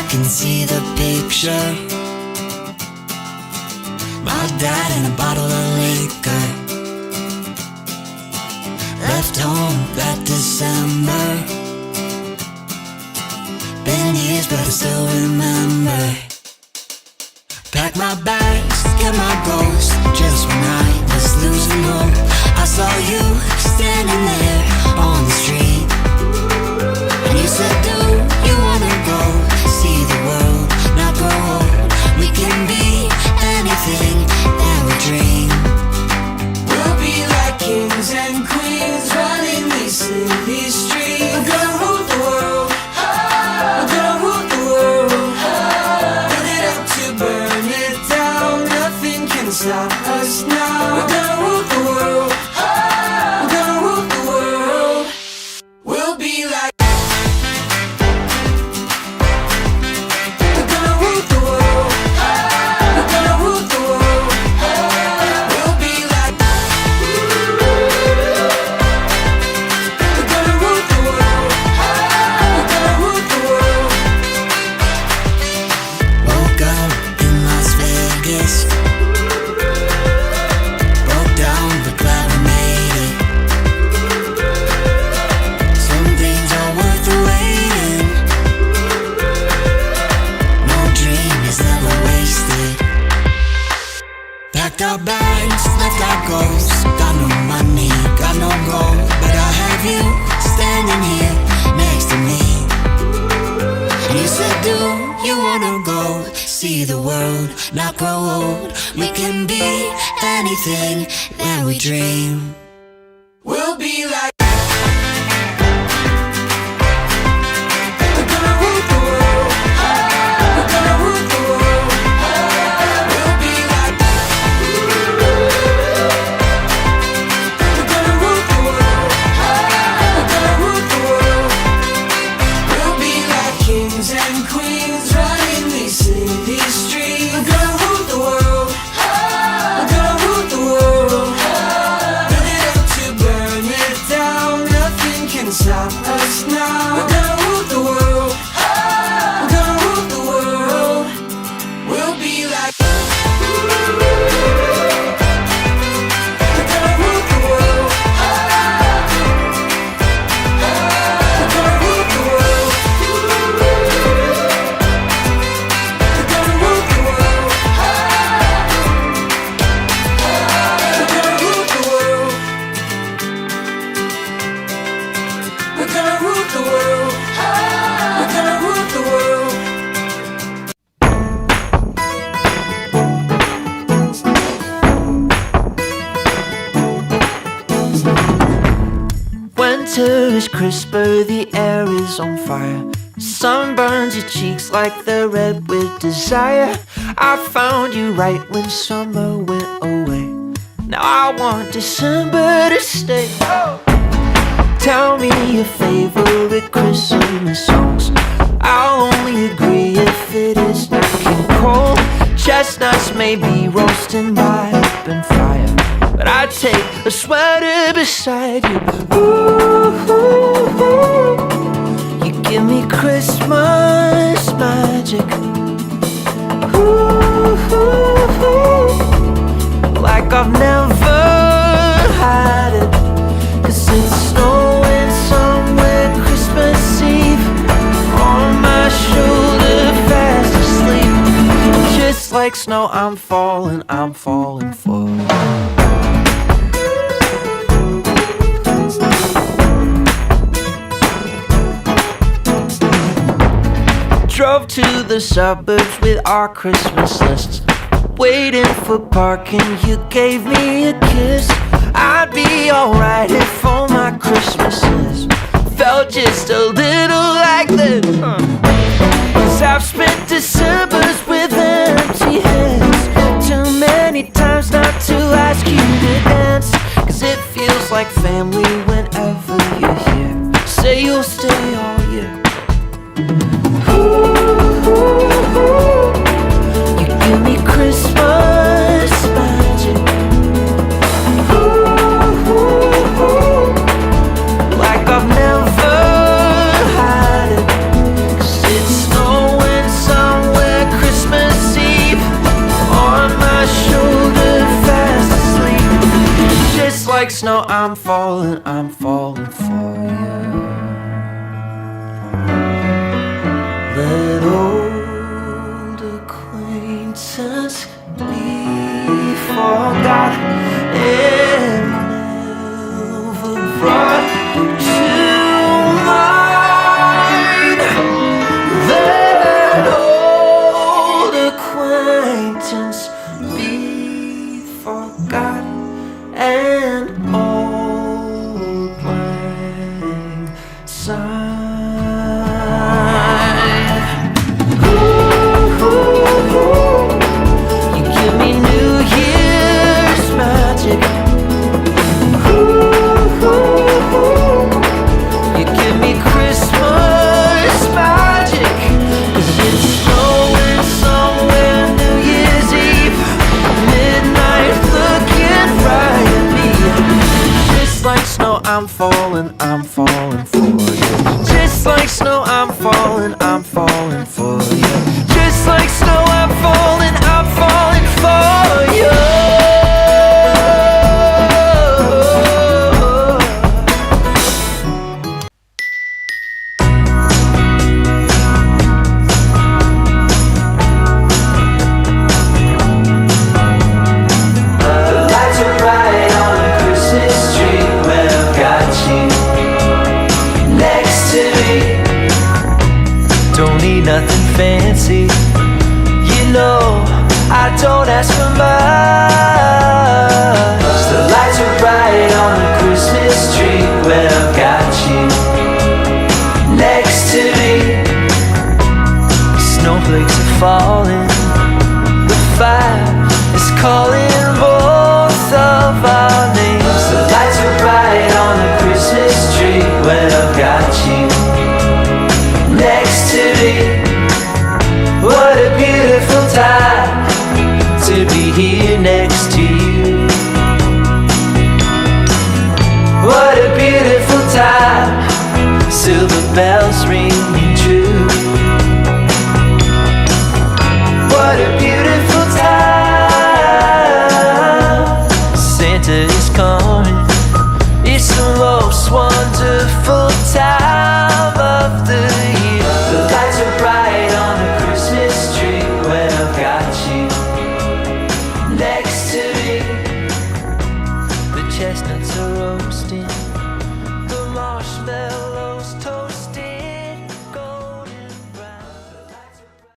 can see the picture. My dad and a bottle of liquor. Left home that December. Been years but I still remember. Pack my bags, get my ghost. Just when I was losing hope, I saw you standing there on the street. And you said, do you wanna go see the world, not grow old? We can be anything that we dream. We'll be like kings and queens running these city streets. We're gonna rule the world. We're gonna rule the world. Build it up to burn it down. Nothing can stop us now. We're gonna rule the world. We're gonna rule the world. We'll be like. We're gonna rule the world. We're gonna rule the world. We'll be like. We're gonna rule the world. We're gonna rule the world. Woke up in Las Vegas. Broke down, but glad we made it. Some things are worth the waiting. No dream is ever wasted. Packed our bags, left our ghosts. Got no money, got no gold, but I have you standing here next to me. And you said, do you wanna go see the world, not grow old? We can be anything that we dream. We'll be like. We're gonna rule the world. We're gonna rule the world. We'll be like. We're gonna rule the world. We're gonna rule the world. We'll be like kings and queens running these city streets. We're gonna rule the world. We're gonna rule the world. Build it up to burn it down. Nothing can stop us now. We're gonna rule the world. We're gonna rule the world. We'll be like. We're gonna rule the world. We're gonna rule the world. We're gonna rule the world. We're gonna rule the world. We're gonna rule the world. We're gonna rule the world. Winter is crisper, the air is on fire. Sun burns your cheeks like they're red with desire. I found you right when summer went away. Now I want December to stay. Tell me your favorite Christmas songs. I'll only agree if it is King Cole. Chestnuts may be roasting by open fire, but I'd take a sweater beside you. Ooh, ooh, ooh. You give me Christmas magic. Ooh, ooh, ooh. Like I've never had it. 'Cause it's snowing somewhere Christmas Eve. On my shoulder fast asleep. Just like snow I'm falling for. Drove to the suburbs with our Christmas lists. Waiting for parking, you gave me a kiss. I'd be alright if all my Christmases felt just a little like this. 'Cause I've spent Decembers with empty hands. Too many times not to ask you to dance. 'Cause it feels like family whenever you're here. Say you'll stay all year. Ooh, ooh, ooh. You give me Christmas magic. Ooh, ooh, ooh. Like I've never had it. I'm falling for you. Let old acquaintance be forgot and never brought to mind. Let old acquaintance be forgot and old lang syne. You give me New Year's magic. You give me Christmas magic. 'Cause it's snowing somewhere New Year's Eve, midnight looking right at me. Just like snow, I'm falling for you. Just like snow, I'm falling for you. Just like snow, I'm falling for you. The lights are bright on a Christmas tree when I've got you next to me. Don't need nothing fancy, you know I don't ask for much. The lights are bright on a Christmas tree when I've got you next to me. Snowflakes are falling, the fire is calling both of our names. The lights are bright on a Christmas tree when I've got you next to me. What a beautiful time to be here next to you. What a beautiful time. Silver bells ring